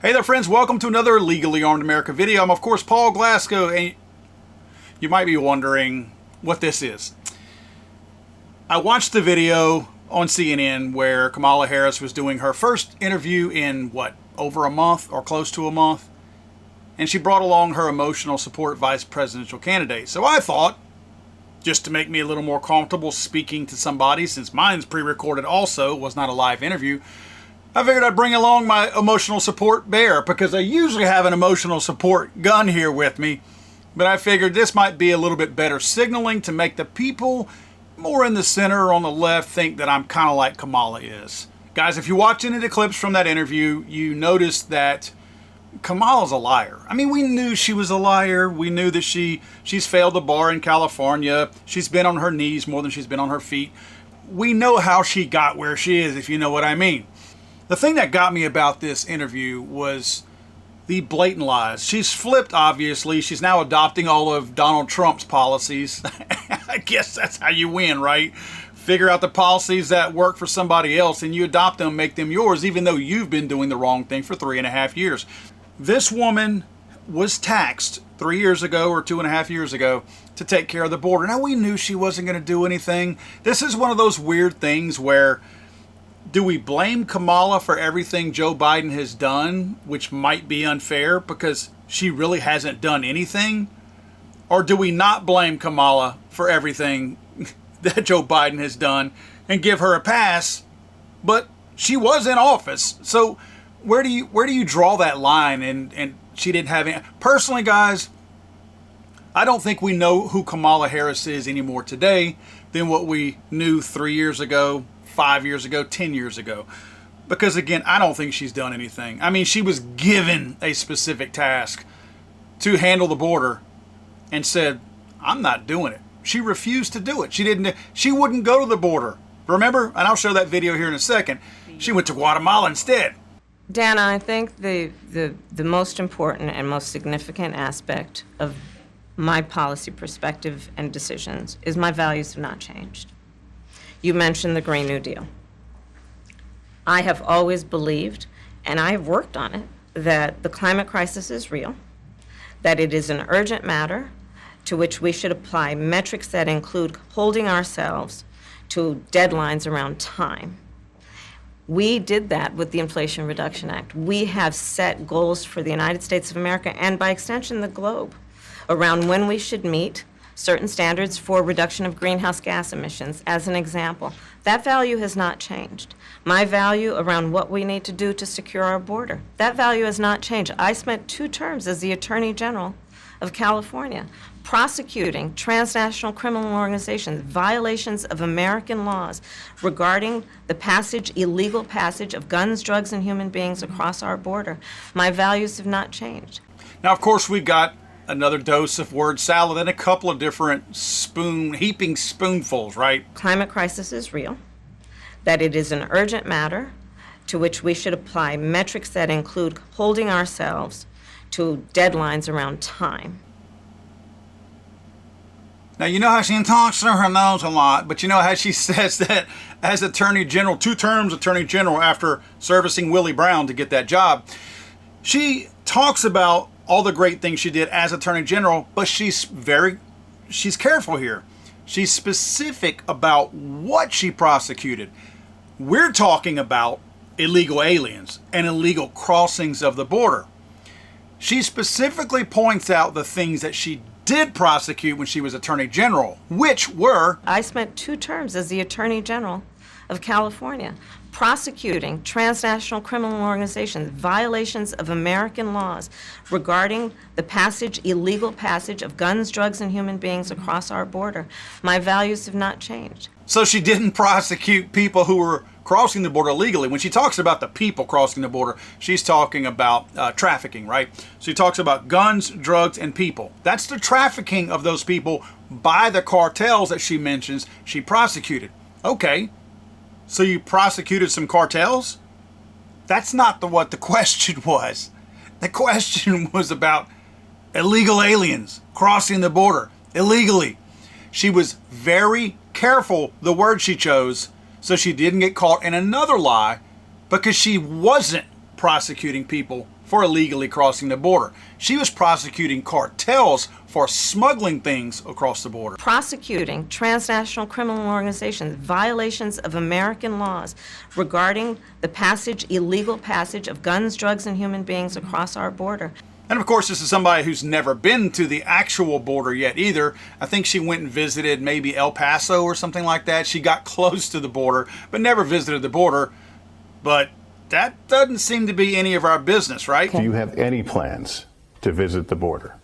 Hey there friends, welcome to another Legally Armed America video. I'm of course Paul Glasgow, and you might be wondering what this is. I watched the video on CNN where Kamala Harris was doing her first interview in over a month or close to a month, and she brought along her emotional support vice presidential candidate. So I thought, just to make me a little more comfortable speaking to somebody, since mine's pre-recorded also, was not a live interview, I figured I'd bring along my emotional support bear, because I usually have an emotional support gun here with me, but I figured this might be a little bit better signaling to make the people more in the center or on the left think that I'm kind of like Kamala is. Guys, if you watch any of the clips from that interview, you notice that Kamala's a liar. I mean, we knew she was a liar. We knew that she's failed the bar in California. She's been on her knees more than she's been on her feet. We know how she got where she is, if you know what I mean. The thing that got me about this interview was the blatant lies. She's flipped, obviously. She's now adopting all of Donald Trump's policies. I guess that's how you win, right? Figure out the policies that work for somebody else and you adopt them, make them yours, even though you've been doing the wrong thing for 3.5 years. This woman was taxed 3 years ago or 2.5 years ago to take care of the border. Now, we knew she wasn't going to do anything. This is one of those weird things where, do we blame Kamala for everything Joe Biden has done, which might be unfair because she really hasn't done anything? Or do we not blame Kamala for everything that Joe Biden has done and give her a pass, but she was in office? So where do you draw that line? And she didn't have any. Personally, guys, I don't think we know who Kamala Harris is any more today than what we knew 3 years ago, 5 years ago, 10 years ago. Because again, I don't think she's done anything. I mean, she was given a specific task to handle the border and said, I'm not doing it. She refused to do it. She wouldn't go to the border. Remember? And I'll show that video here in a second. She went to Guatemala instead. Dana, I think the most important and most significant aspect of my policy perspective and decisions is my values have not changed. You mentioned the Green New Deal. I have always believed, and I have worked on it, that the climate crisis is real, that it is an urgent matter to which we should apply metrics that include holding ourselves to deadlines around time. We did that with the Inflation Reduction Act. We have set goals for the United States of America, and by extension the globe, around when we should meet certain standards for reduction of greenhouse gas emissions, as an example. That value has not changed. My value around what we need to do to secure our border, that value has not changed. I spent 2 terms as the Attorney General of California prosecuting transnational criminal organizations, violations of American laws regarding the illegal passage of guns, drugs, and human beings across our border. My values have not changed. Now, of course, we've got another dose of word salad and a couple of different heaping spoonfuls, right? Climate crisis is real, that it is an urgent matter to which we should apply metrics that include holding ourselves to deadlines around time. Now, you know how she talks to her nose a lot, but you know how she says that as Attorney General, 2 terms Attorney General after servicing Willie Brown to get that job. She talks about all the great things she did as Attorney General, but she's careful here. She's specific about what she prosecuted. We're talking about illegal aliens and illegal crossings of the border. She specifically points out the things that she did prosecute when she was Attorney General, which were... I spent 2 terms as the Attorney General of California prosecuting transnational criminal organizations, violations of American laws regarding the illegal passage of guns, drugs, and human beings across our border. My values have not changed. So she didn't prosecute people who were crossing the border illegally. When she talks about the people crossing the border, she's talking about trafficking, right? So she talks about guns, drugs, and people. That's the trafficking of those people by the cartels that she mentions she prosecuted. Okay, so you prosecuted some cartels? That's not what the question was. The question was about illegal aliens crossing the border illegally. She was very careful the word she chose so she didn't get caught in another lie, because she wasn't prosecuting people for illegally crossing the border. She was prosecuting cartels for smuggling things across the border. Prosecuting transnational criminal organizations, violations of American laws regarding the illegal passage of guns, drugs, and human beings across our border. And of course, this is somebody who's never been to the actual border yet either. I think she went and visited maybe El Paso or something like that. She got close to the border, but never visited the border. But that doesn't seem to be any of our business, right? Do you have any plans to visit the border?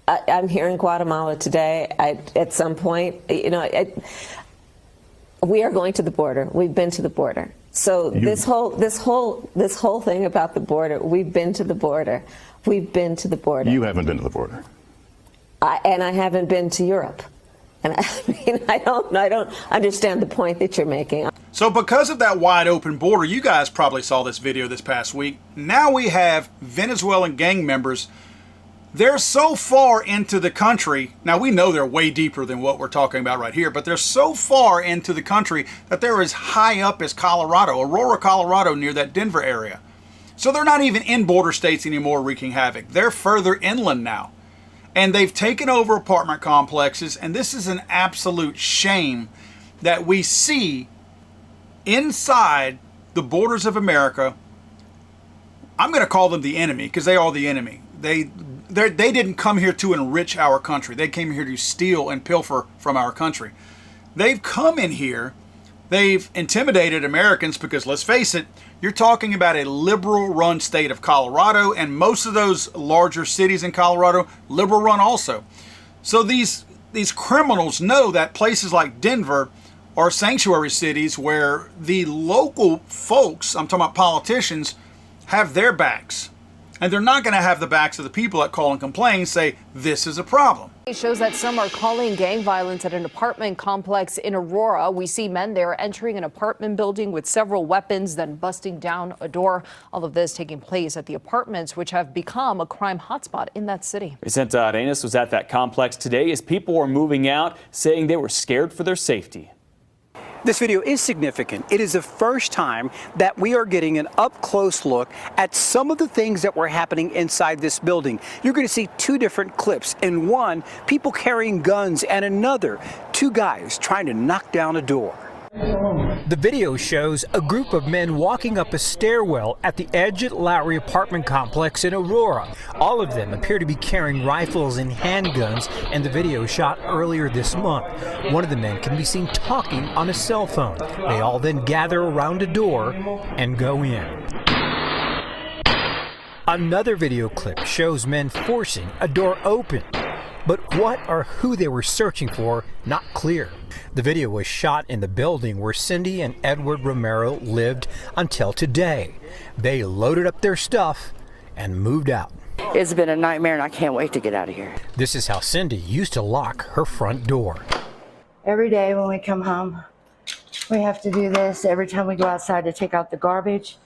I'm here in Guatemala today. At some point, we are going to the border. We've been to the border. So this whole thing about the border, we've been to the border. We've been to the border. You haven't been to the border. And I haven't been to Europe. And I don't understand the point that you're making. So because of that wide open border, you guys probably saw this video this past week. Now we have Venezuelan gang members. They're so far into the country. Now we know they're way deeper than what we're talking about right here, but they're so far into the country that they're as high up as Colorado, Aurora, Colorado, near that Denver area. So they're not even in border states anymore wreaking havoc. They're further inland now. And they've taken over apartment complexes, and this is an absolute shame that we see inside the borders of America. I'm going to call them the enemy because they are the enemy. They didn't come here to enrich our country. They came here to steal and pilfer from our country. They've come in here. They've intimidated Americans because, let's face it, you're talking about a liberal-run state of Colorado, and most of those larger cities in Colorado, liberal-run also. So these criminals know that places like Denver are sanctuary cities where the local folks, I'm talking about politicians, have their backs. And they're not going to have the backs of the people that call and complain, say, this is a problem. It shows that some are calling gang violence at an apartment complex in Aurora. We see men there entering an apartment building with several weapons, then busting down a door. All of this taking place at the apartments, which have become a crime hotspot in that city. Vicenta Arenas was at that complex today as people were moving out, saying they were scared for their safety. This video is significant. It is the first time that we are getting an up-close look at some of the things that were happening inside this building. You're going to see two different clips. In one, people carrying guns, and another, two guys trying to knock down a door. The video shows a group of men walking up a stairwell at the Edge Lowry apartment complex in Aurora. All of them appear to be carrying rifles and handguns, and the video shot earlier this month. One of the men can be seen talking on a cell phone. They all then gather around a door and go in. Another video clip shows men forcing a door open. But what or who they were searching for, not clear. The video was shot in the building where Cindy and Edward Romero lived until today. They loaded up their stuff and moved out. It's been a nightmare and I can't wait to get out of here. This is how Cindy used to lock her front door. Every day when we come home, we have to do this. Every time we go outside to take out the garbage,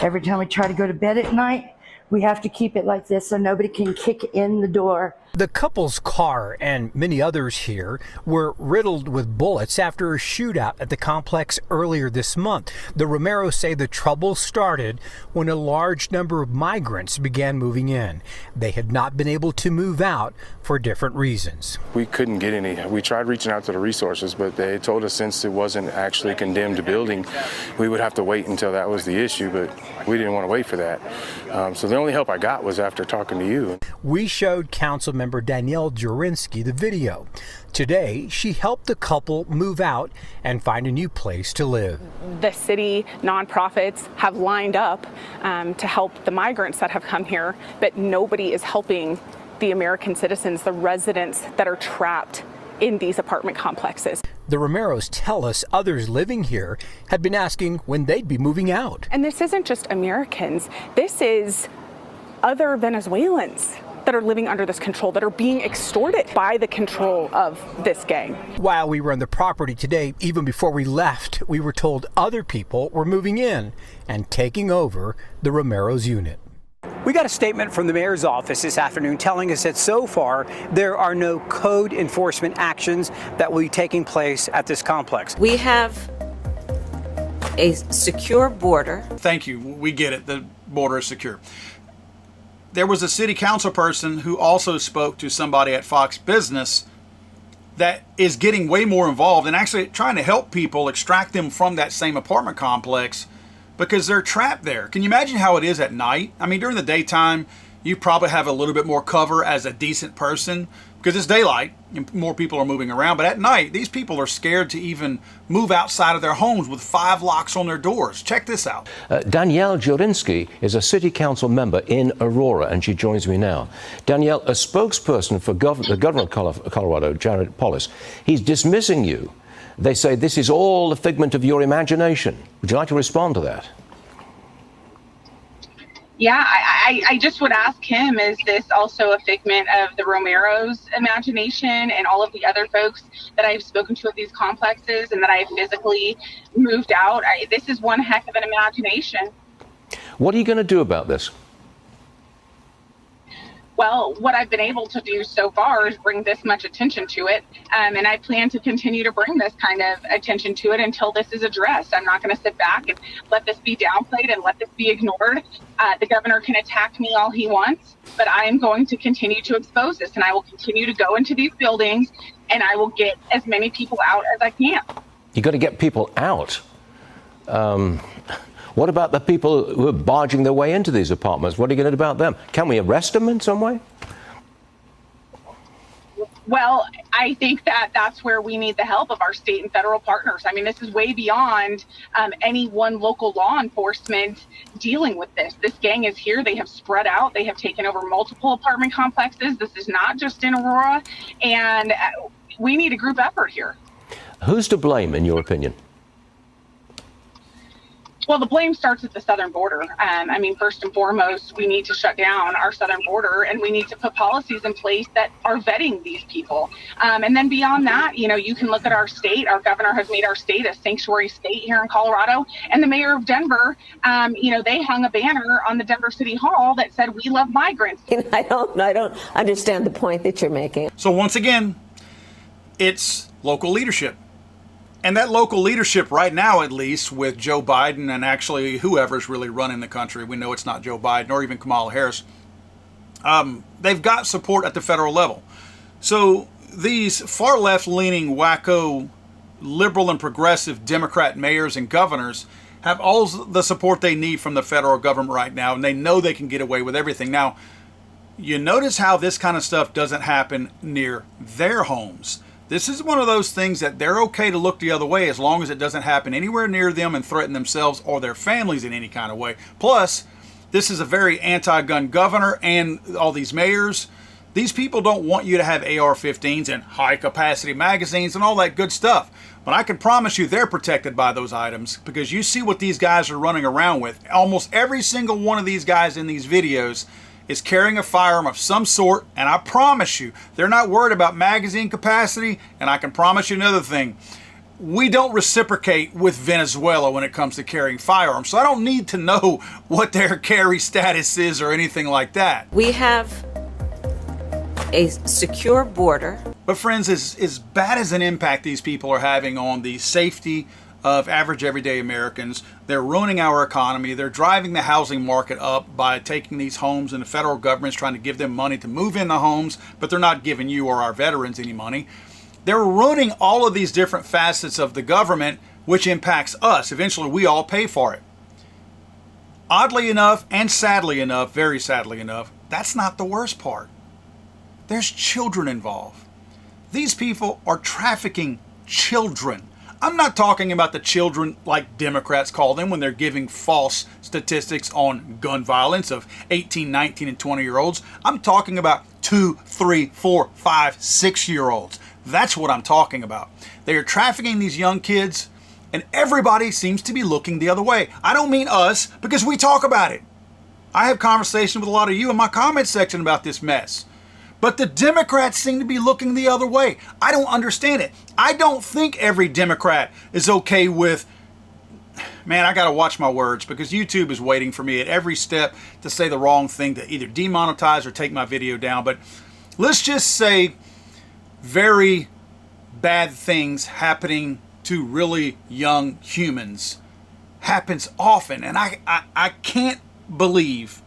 every time we try to go to bed at night, we have to keep it like this so nobody can kick in the door. The couple's car and many others here were riddled with bullets after a shootout at the complex earlier this month. The Romeros say the trouble started when a large number of migrants began moving in. They had not been able to move out for different reasons. We couldn't get any. We tried reaching out to the resources, but they told us since it wasn't actually a condemned building, we would have to wait until that was the issue, but we didn't want to wait for that. So the only help I got was after talking to you. We showed Councilmember Danielle Jurinsky the video. Today, she helped the couple move out and find a new place to live. The city nonprofits have lined up to help the migrants that have come here, but nobody is helping the American citizens, the residents that are trapped in these apartment complexes. The Romeros tell us others living here had been asking when they'd be moving out. And this isn't just Americans. This is other Venezuelans that are living under this control, that are being extorted by the control of this gang. While we were on the property today, even before we left, we were told other people were moving in and taking over the Romeros unit. We got a statement from the mayor's office this afternoon telling us that so far there are no code enforcement actions that will be taking place at this complex. We have a secure border. Thank you. We get it. The border is secure. There was a city council person who also spoke to somebody at Fox Business that is getting way more involved and actually trying to help people extract them from that same apartment complex because they're trapped there. Can you imagine how it is at night? I mean, during the daytime, you probably have a little bit more cover as a decent person because it's daylight and more people are moving around. But at night, these people are scared to even move outside of their homes with 5 locks on their doors. Check this out. Danielle Jurinsky is a city council member in Aurora, and she joins me now. Danielle, a spokesperson for the governor of Colorado, Jared Polis, he's dismissing you. They say this is all a figment of your imagination. Would you like to respond to that? Yeah, I just would ask him, is this also a figment of the Romero's imagination and all of the other folks that I've spoken to at these complexes and that I've physically moved out? This is one heck of an imagination. What are you going to do about this? Well, what I've been able to do so far is bring this much attention to it. And I plan to continue to bring this kind of attention to it until this is addressed. I'm not going to sit back and let this be downplayed and let this be ignored. The governor can attack me all he wants, but I am going to continue to expose this. And I will continue to go into these buildings and I will get as many people out as I can. You've got to get people out. What about the people who are barging their way into these apartments? What are you going to do about them? Can we arrest them in some way? Well, I think that that's where we need the help of our state and federal partners. I mean, this is way beyond any one local law enforcement dealing with this. This gang is here. They have spread out. They have taken over multiple apartment complexes. This is not just in Aurora. And we need a group effort here. Who's to blame, in your opinion? Well, the blame starts at the southern border. I mean, first and foremost, we need to shut down our southern border and we need to put policies in place that are vetting these people. And then beyond that, you know, you can look at our state. Our governor has made our state a sanctuary state here in Colorado. And the mayor of Denver, you know, they hung a banner on the Denver City Hall that said, "We love migrants." I don't understand the point that you're making. So once again, it's local leadership. And that local leadership right now, at least, with Joe Biden and actually whoever's really running the country, we know it's not Joe Biden or even Kamala Harris, they've got support at the federal level. So these far left-leaning, wacko, liberal and progressive Democrat mayors and governors have all the support they need from the federal government right now, and they know they can get away with everything. Now, you notice how this kind of stuff doesn't happen near their homes. This is one of those things that they're okay to look the other way as long as it doesn't happen anywhere near them and threaten themselves or their families in any kind of way. Plus, this is a very anti-gun governor and all these mayors. These people don't want you to have AR-15s and high-capacity magazines and all that good stuff. But I can promise you they're protected by those items because you see what these guys are running around with. Almost every single one of these guys in these videos is carrying a firearm of some sort, and I promise you, they're not worried about magazine capacity, and I can promise you another thing. We don't reciprocate with Venezuela when it comes to carrying firearms, so I don't need to know what their carry status is or anything like that. We have a secure border. But friends, as bad as an impact these people are having on the safety of average everyday Americans, they're ruining our economy. They're driving the housing market up by taking these homes, and the federal government's trying to give them money to move in the homes, but they're not giving you or our veterans any money. They're ruining all of these different facets of the government, which impacts us. Eventually, we all pay for it. Oddly enough, and sadly enough, very sadly enough, that's not the worst part. There's children involved. These people are trafficking children. I'm not talking about the children like Democrats call them when they're giving false statistics on gun violence of 18, 19, and 20-year-olds. I'm talking about 2, 3, 4, 5, 6-year-olds. That's what I'm talking about. They are trafficking these young kids, and everybody seems to be looking the other way. I don't mean us, because we talk about it. I have conversation with a lot of you in my comment section about this mess. But the Democrats seem to be looking the other way. I don't understand it. I don't think every Democrat is okay with, man, I got to watch my words because YouTube is waiting for me at every step to say the wrong thing to either demonetize or take my video down. But let's just say very bad things happening to really young humans happens often, and I can't believe,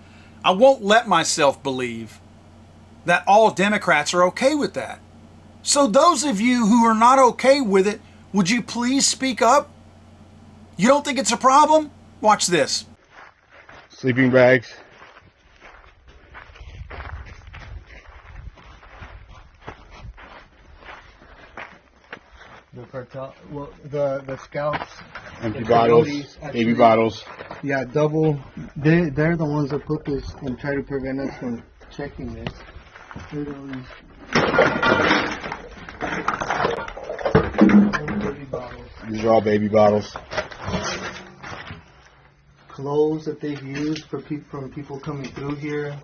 I won't let myself believe that all Democrats are okay with that. So those of you who are not okay with it, would you please speak up? You don't think it's a problem? Watch this. Sleeping bags. The cartel, well, the scouts, empty bottles, baby bottles. Yeah, double. They're the ones that put this and try to prevent us from checking this. These are all baby bottles. Clothes that they've used for from people coming through here.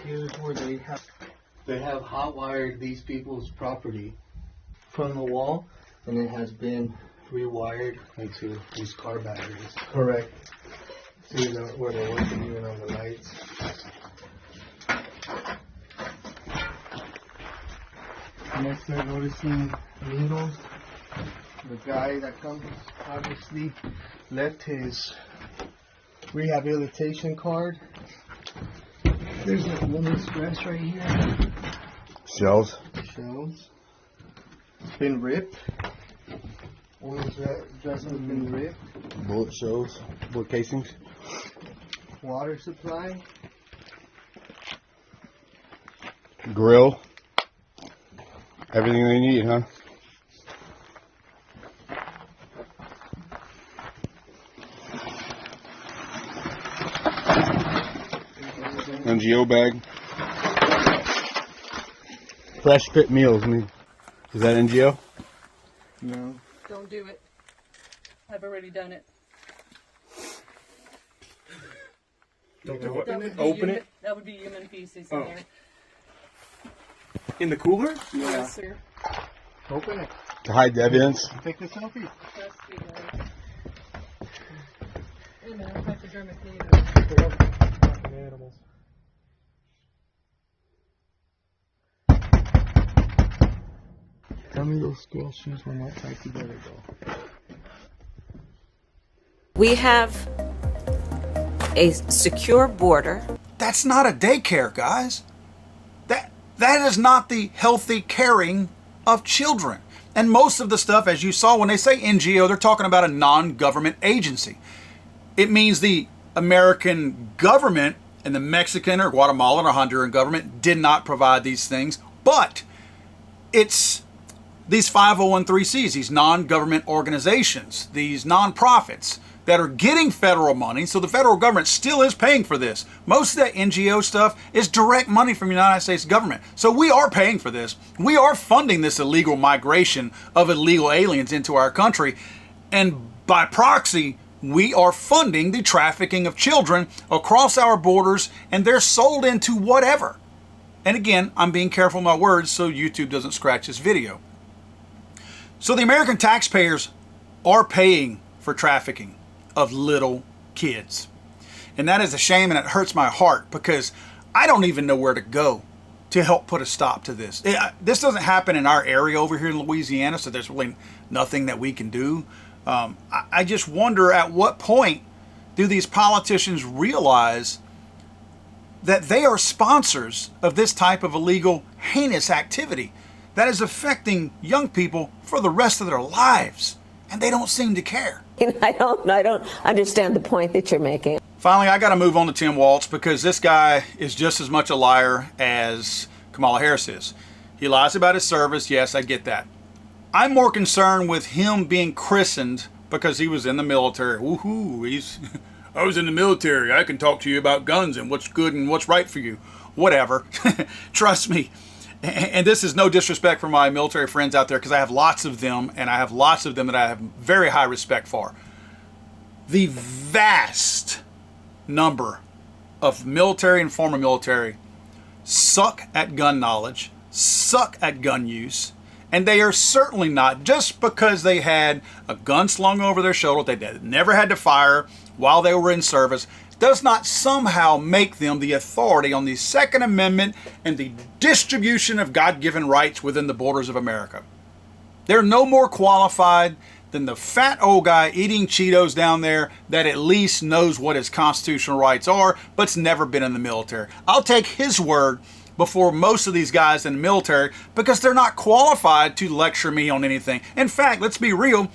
Here's where they have hot wired these people's property from the wall, and it has been rewired into these car batteries. Correct. See where they're working even on the lights. Next, they're noticing needles. The guy that comes obviously left his rehabilitation card. There's a woman's dress right here. Shells. Shells. It's been ripped. Woman's dress has been ripped. Bullet shells. Bullet casings. Water supply. Grill. Everything they need, huh? NGO bag. Fresh fit meals. Is that NGO? No. Don't do it. I've already done it. Don't do what? Open it? That would be human feces in there. In the cooler? Yeah. Yes, sir. Open it. To hide the evidence? Take the selfie. Trust me, guys. Hey man, I'm hypodermic needle. Animals. Tell me those girl shoes were not tied together though. We have a secure border. That's not a daycare, guys. That is not the healthy caring of children. And most of the stuff, as you saw, when they say NGO, they're talking about a non-government agency. It means the American government and the Mexican or Guatemalan or Honduran government did not provide these things, but it's these 501(c)(3)s, these non-government organizations, these nonprofits that are getting federal money, so the federal government still is paying for this. Most of that NGO stuff is direct money from the United States government. So we are paying for this. We are funding this illegal migration of illegal aliens into our country. And by proxy, we are funding the trafficking of children across our borders, and they're sold into whatever. And again, I'm being careful with my words so YouTube doesn't scratch this video. So the American taxpayers are paying for trafficking of little kids. And that is a shame, and it hurts my heart because I don't even know where to go to help put a stop to this. This doesn't happen in our area over here in Louisiana, so there's really nothing that we can do. I just wonder at what point do these politicians realize that they are sponsors of this type of illegal, heinous activity that is affecting young people for the rest of their lives, and they don't seem to care. I don't understand the point that you're making. Finally, I got to move on to Tim Walz because this guy is just as much a liar as Kamala Harris is. He lies about his service. Yes, I get that. I'm more concerned with him being christened because he was in the military. Woohoo! I was in the military. I can talk to you about guns and what's good and what's right for you. Whatever. Trust me. And this is no disrespect for my military friends out there because I have lots of them, and I have lots of them that I have very high respect for. The vast number of military and former military suck at gun knowledge, suck at gun use, and they are certainly not, just because they had a gun slung over their shoulder, they never had to fire while they were in service, does not somehow make them the authority on the Second Amendment and the distribution of God-given rights within the borders of America. They're no more qualified than the fat old guy eating Cheetos down there that at least knows what his constitutional rights are, but's never been in the military. I'll take his word before most of these guys in the military because they're not qualified to lecture me on anything. In fact, let's be real,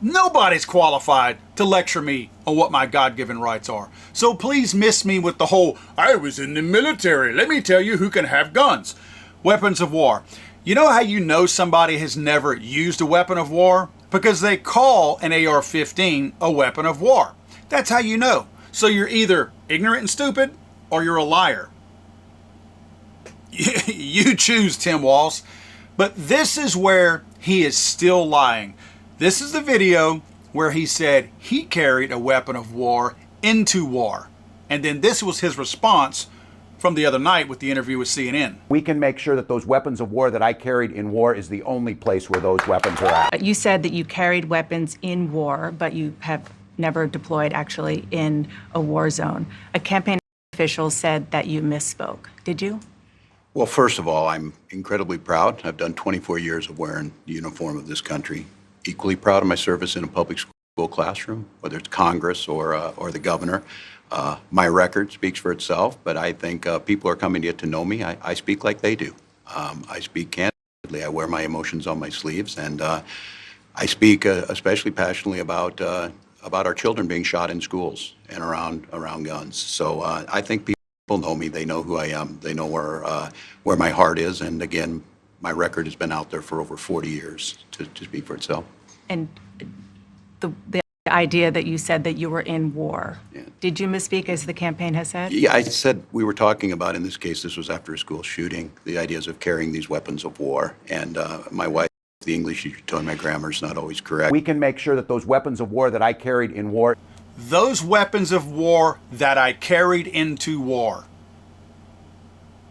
nobody's qualified to lecture me on what my God-given rights are. So please miss me with the whole, I was in the military, let me tell you who can have guns. Weapons of war. You know how you know somebody has never used a weapon of war? Because they call an AR-15 a weapon of war. That's how you know. So you're either ignorant and stupid or you're a liar. You choose, Tim Walz. But this is where he is still lying. This is the video where he said he carried a weapon of war into war. And then this was his response from the other night with the interview with CNN. We can make sure that those weapons of war that I carried in war is the only place where those weapons are at. You said that you carried weapons in war, but you have never deployed actually in a war zone. A campaign official said that you misspoke. Did you? Well, first of all, I'm incredibly proud. I've done 24 years of wearing the uniform of this country. Equally proud of my service in a public school classroom, whether it's Congress or the governor. My record speaks for itself, but I think people are coming to get to know me. I speak like they do. I speak candidly. I wear my emotions on my sleeves, and I speak especially passionately about our children being shot in schools and around guns. So I think people know me. They know who I am. They know where my heart is. And again, my record has been out there for over 40 years to speak for itself. And the idea that you said that you were in war. Yeah. Did you misspeak as the campaign has said? Yeah, I said we were talking about, in this case, this was after a school shooting, the ideas of carrying these weapons of war. And my wife, the English teacher, told me my grammar is not always correct. We can make sure that those weapons of war that I carried in war. Those weapons of war that I carried into war.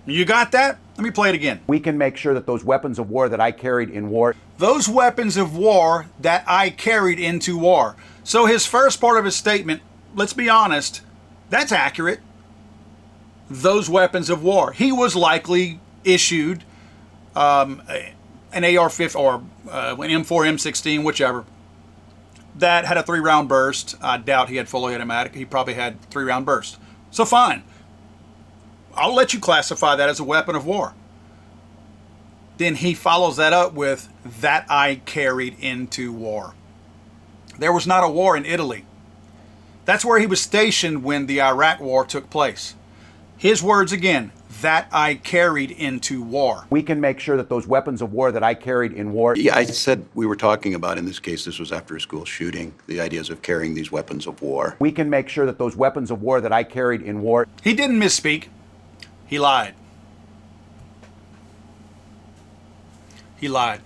You got that? Let me play it again. We can make sure that those weapons of war that I carried in war. Those weapons of war that I carried into war. So his first part of his statement, let's be honest, that's accurate. Those weapons of war. He was likely issued an AR-15 or an M4, M16, whichever, that had a 3-round burst. I doubt he had fully automatic. He probably had 3-round burst. So fine. I'll let you classify that as a weapon of war. Then he follows that up with, that I carried into war. There was not a war in Italy. That's where he was stationed when the Iraq war took place. His words again, that I carried into war. We can make sure that those weapons of war that I carried in war. Yeah, I said we were talking about, in this case, this was after a school shooting, the ideas of carrying these weapons of war. We can make sure that those weapons of war that I carried in war. He didn't misspeak. He lied. He lied.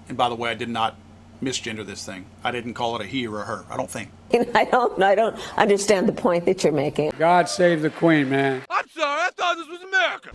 And by the way, I did not misgender this thing. I didn't call it a he or a her. I don't think. I don't understand the point that you're making. God save the Queen, man. I'm sorry, I thought this was America.